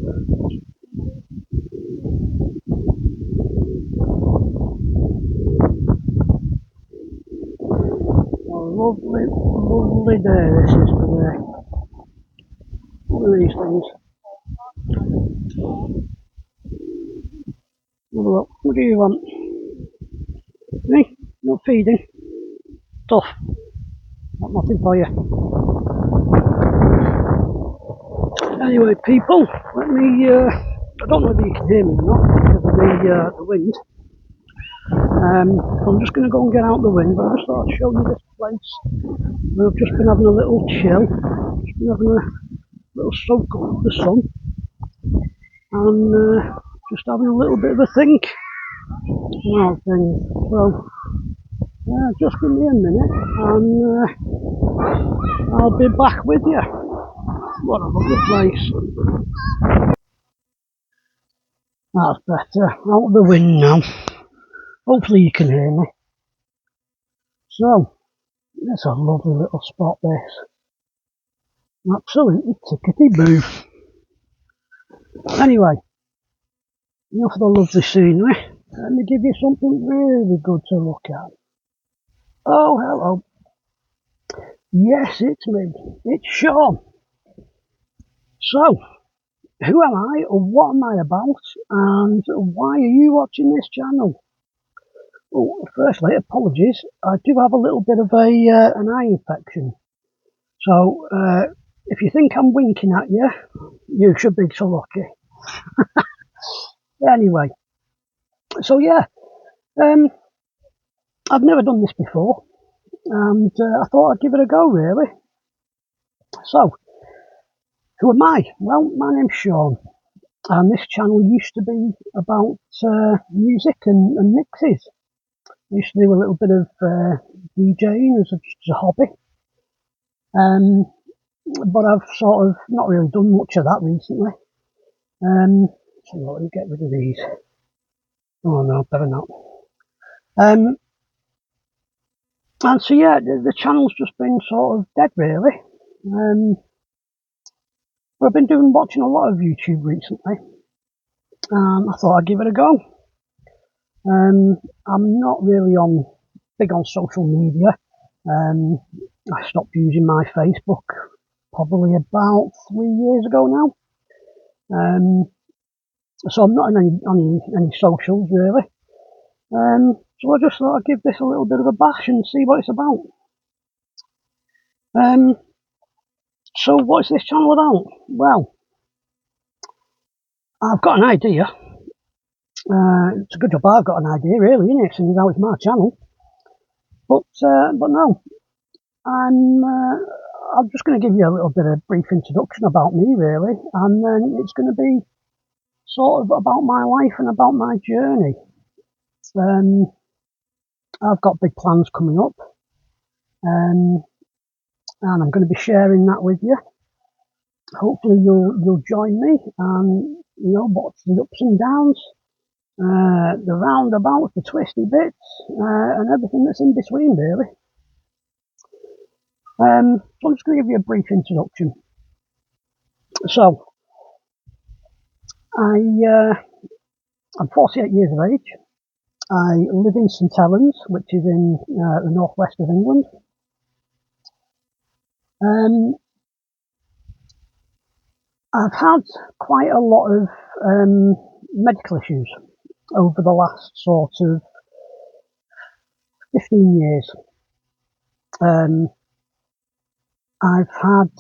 Lovely, lovely day this is today. One of these things. Have a look. What do you want? Me? No feeding. Tough. Got nothing for you. Anyway, people, let me, I don't know whether you can hear me or not because of the wind. I'm just going to go and get out the wind, but I just thought I'd show you this place. We've just been having a little chill. Just been having a little soak of the sun. And just having a little bit of a think about things. So, just give me a minute and I'll be back with you. What a lovely place. That's better. Out of the wind now. Hopefully you can hear me. So, it's a lovely little spot this. Absolutely tickety-boo. Anyway, enough of the lovely scenery. Let me give you something really good to look at. Oh, hello. Yes, it's me. It's Sean. So, who am I, or what am I about, and why are you watching this channel? Well, firstly, apologies. I do have a little bit of an eye infection. So, if you think I'm winking at you, you should be so lucky. Anyway, so yeah, I've never done this before, and I thought I'd give it a go, really. So, who am I? Well, my name's Sean, and this channel used to be about music and mixes. I used to do a little bit of DJing as a hobby, but I've sort of not really done much of that recently. So let me get rid of these. Oh no, better not. And so yeah, the channel's just been sort of dead, really. But I've been watching a lot of YouTube recently. I thought I'd give it a go. I'm not really big on social media. I stopped using my Facebook probably about 3 years ago now. So I'm not on any socials really. So I just thought I'd give this a little bit of a bash and see what it's about. So what's this channel about? Well, I've got an idea. It's a good job I've got an idea, really, isn't it? Since it's my channel. But no, I'm just going to give you a little bit of brief introduction about me, really, and then it's going to be sort of about my life and about my journey. I've got big plans coming up, and I'm going to be sharing that with you. Hopefully you'll join me and watch the ups and downs, the roundabouts, the twisty bits, and everything that's in between, really. So I'm just going to give you a brief introduction. So I'm 48 years of age. I live in St Helens, which is in the northwest of England. I've had quite a lot of medical issues over the last sort of 15 years. I've had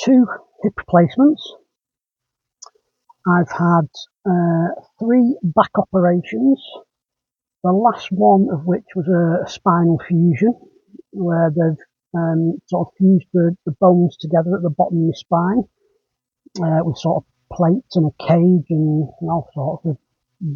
2 hip replacements. I've had 3 back operations, the last one of which was a spinal fusion, where they've sort of fused the bones together at the bottom of my spine with sort of plates and a cage and all sorts of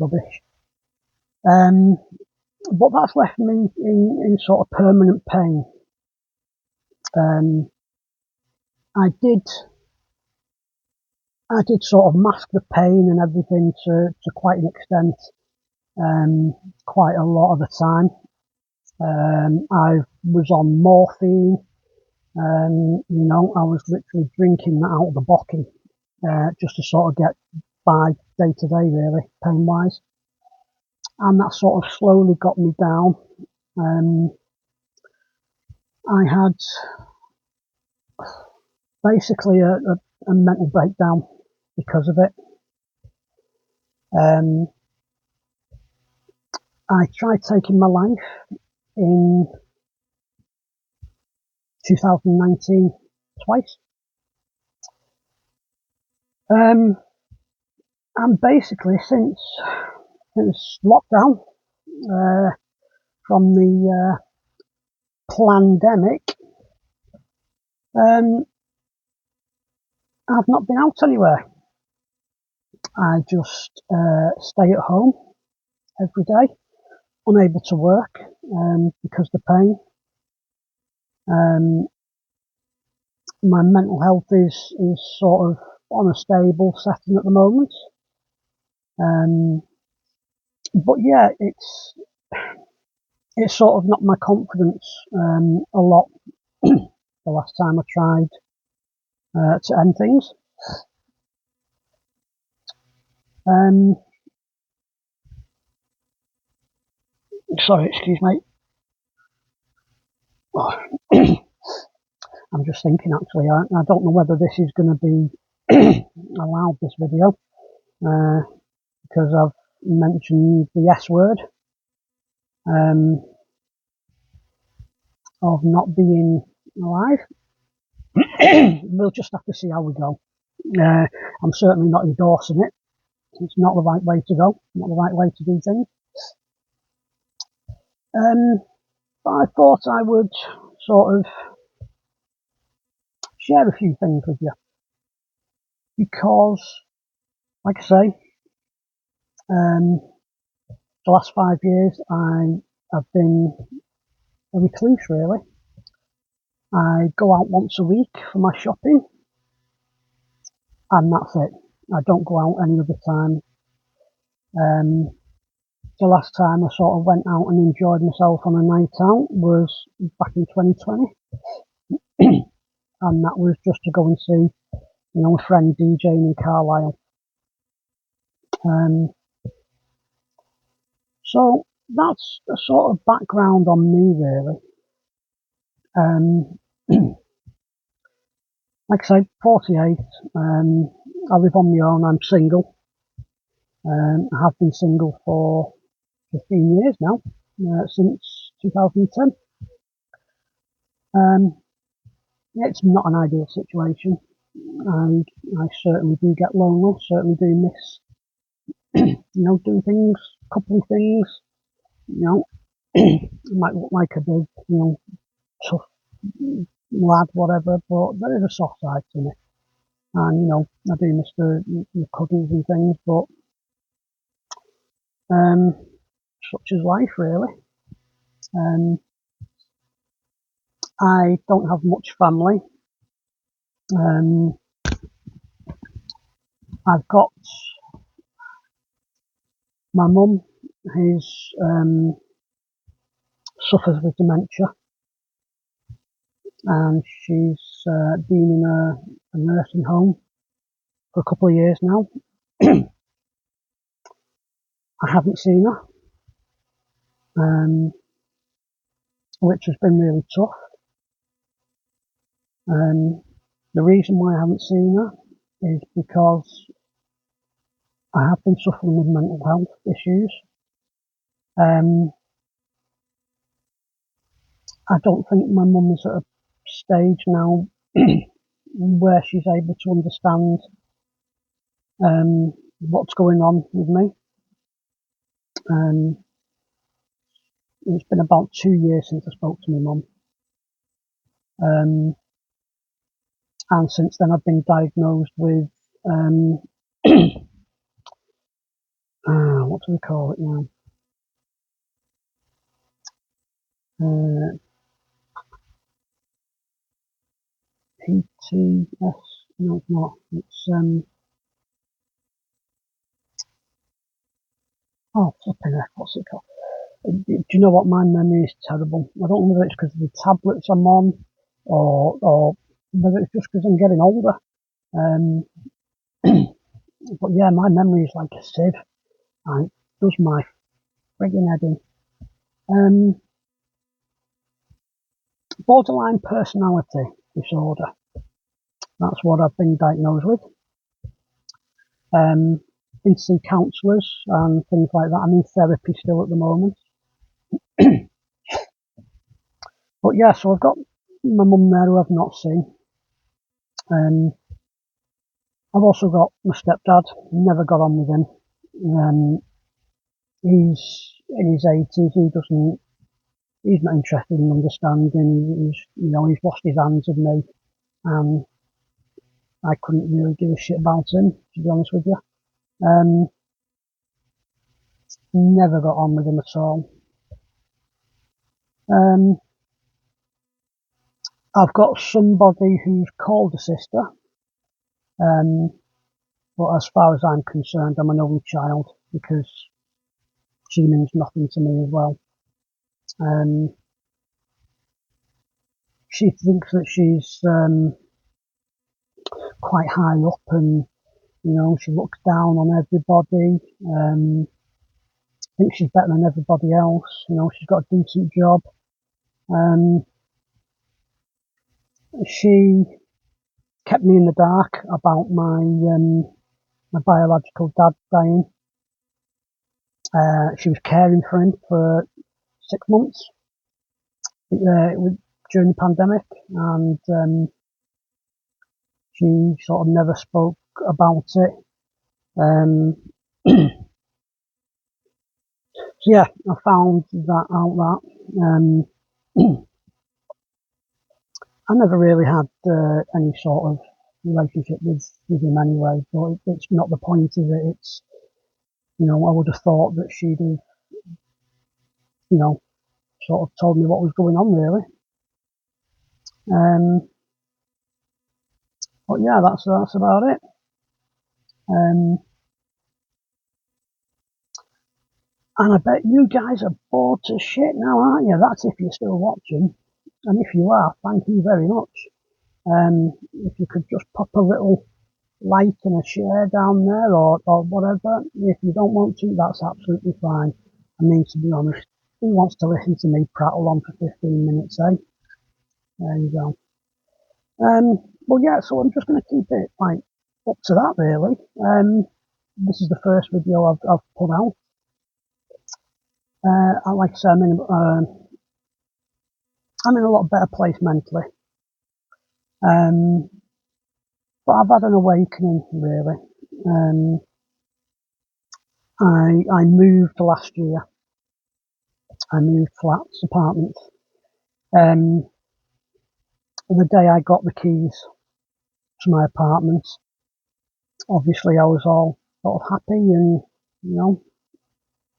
rubbish. But that's left me in sort of permanent pain. I did sort of mask the pain and everything to quite an extent, quite a lot of the time. I was on morphine, I was literally drinking that out of the bottle, just to sort of get by day to day, really, pain wise. And that sort of slowly got me down. I had basically a mental breakdown because of it. I tried taking my life in 2019 twice. And basically since lockdown, from the pandemic, I've not been out anywhere. I just stay at home every day, unable to work because of the pain. My mental health is sort of on a stable setting at the moment. But yeah, it's sort of knocked my confidence a lot the last time I tried to end things. Sorry, excuse me. Oh, I'm just thinking actually, I don't know whether this is going to be allowed, this video, because I've mentioned the S word of not being alive. We'll just have to see how we go. I'm certainly not endorsing it. It's not the right way to go, not the right way to do things. But I thought I would sort of share a few things with you, because, like I say, the last 5 years I have been a recluse, really. I go out once a week for my shopping, and that's it. I don't go out any other time. The last time I sort of went out and enjoyed myself on a night out was back in 2020, and that was just to go and see, a friend DJing in Carlisle. So that's the sort of background on me, really. Like I say, 48. I live on my own. I'm single. I have been single for 15 years now, since 2010. It's not an ideal situation. I certainly do get lonely. Certainly do miss, doing things, couple of things. I might look like a big, tough lad, whatever, but there is a soft side to me. And, I do miss the cuddles and things, but such is life, really. I don't have much family. I've got my mum, who suffers with dementia, and she's been in a nursing home for a couple of years now. I haven't seen her, which has been really tough. The reason why I haven't seen her is because I have been suffering with mental health issues. I don't think my mum is at a stage now where she's able to understand what's going on with me. It's been about 2 years since I spoke to my mum. And since then I've been diagnosed with, what do we call it now? PTS? No, it's not. It's, flipping heck, what's it called? Do you know what? My memory is terrible. I don't know whether it's because of the tablets I'm on, or whether it's just because I'm getting older. But yeah, my memory is like a sieve, and it does my frigging head in. Borderline personality disorder. That's what I've been diagnosed with. Been to see counsellors and things like that. I'm in therapy still at the moment. But yeah, so I've got my mum there who I've not seen. I've also got my stepdad. Never got on with him. He's in his 80s. He's not interested in understanding. He's washed his hands of me, and I couldn't really give a shit about him, to be honest with you. Never got on with him at all. I've got somebody who's called a sister, but as far as I'm concerned, I'm an only child because she means nothing to me as well. She thinks that she's quite high up, and she looks down on everybody. Thinks she's better than everybody else. She's got a decent job. She kept me in the dark about my biological dad dying. She was caring for him for 6 months during the pandemic, and she sort of never spoke about it. So yeah, I found that out that I never really had any sort of relationship with him anyway, but it's not the point, is it? It's, I would have thought that she'd have, sort of told me what was going on, really. But yeah, that's about it. And I bet you guys are bored to shit now, aren't you? That's if you're still watching. And if you are, thank you very much. If you could just pop a little like and a share down there, or whatever. If you don't want to, that's absolutely fine. I mean, to be honest, who wants to listen to me prattle on for 15 minutes, eh? There you go. Well, yeah, so I'm just going to keep it like up to that, really. This is the first video I've put out. Like I say, I'm in a lot better place mentally. But I've had an awakening, really. I moved last year. I moved flats, apartments. The day I got the keys to my apartment, obviously I was all sort of happy and,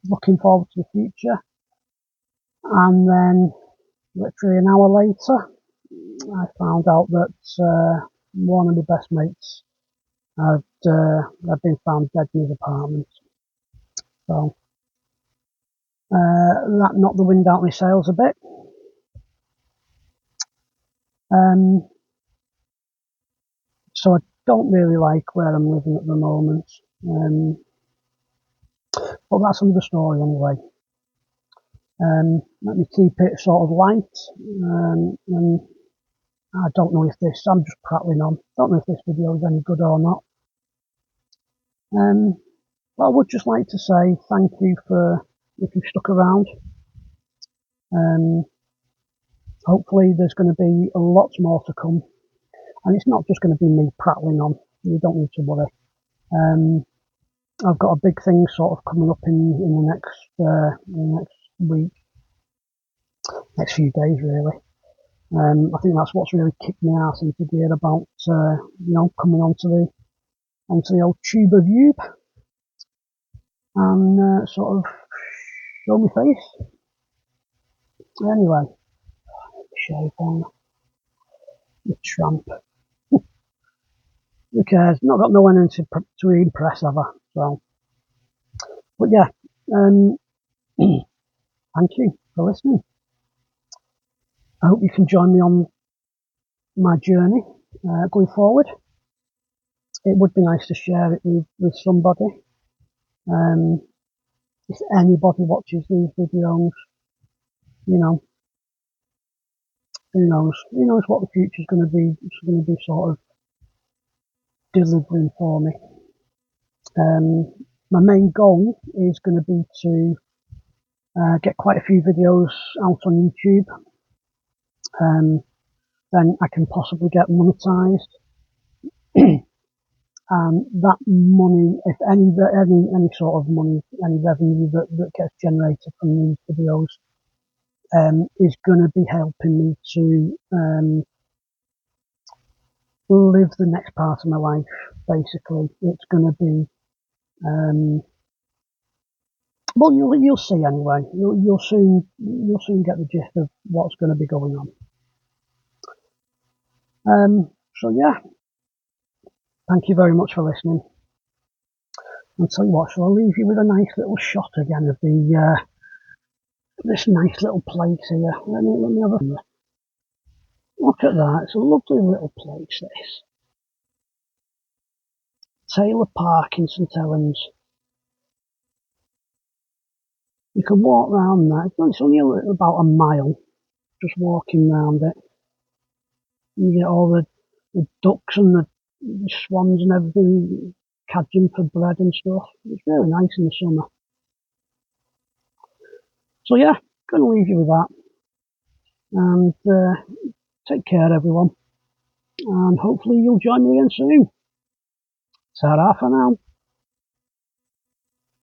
looking forward to the future. And then, literally an hour later, I found out that one of my best mates had been found dead in his apartment. So that knocked the wind out of my sails a bit. So I don't really like where I'm living at the moment. But that's another story anyway. Let me keep it sort of light. And I don't know if I'm just prattling on. Don't know if this video is any good or not. But I would just like to say thank you if you've stuck around. Hopefully there's going to be a lot more to come. And it's not just going to be me prattling on. You don't need to worry. I've got a big thing sort of coming up in the next week, next few days really. I think that's what's really kicked me ass into gear about coming onto the old tube of YouTube and sort of show my face. Anyway, shave on the tramp. Who cares? Not got no one to impress, have I? So, but yeah, thank you for listening. I hope you can join me on my journey going forward. it would be nice to share it with somebody. If anybody watches these videos, you know, who knows what the future's going to be. It's going to be sort of delivering for me. My main goal is going to be to get quite a few videos out on YouTube. Then I can possibly get monetized. And that money, if any sort of money, any revenue that gets generated from these videos, is going to be helping me to live the next part of my life. Basically, it's going to be well, you'll see anyway. You'll soon get the gist of what's going to be going on. So yeah, thank you very much for listening. I'll tell you what, shall I leave you with a nice little shot again of the this nice little place here. Let me have a look at that. It's a lovely little place, this. Taylor Park in St Helens. You can walk round that. It's only about a mile, just walking round it. You get all the ducks and the swans and everything cadging for bread and stuff. It's really nice in the summer. So yeah, gonna leave you with that. And take care, everyone. And hopefully you'll join me again soon. Ta-ra for now.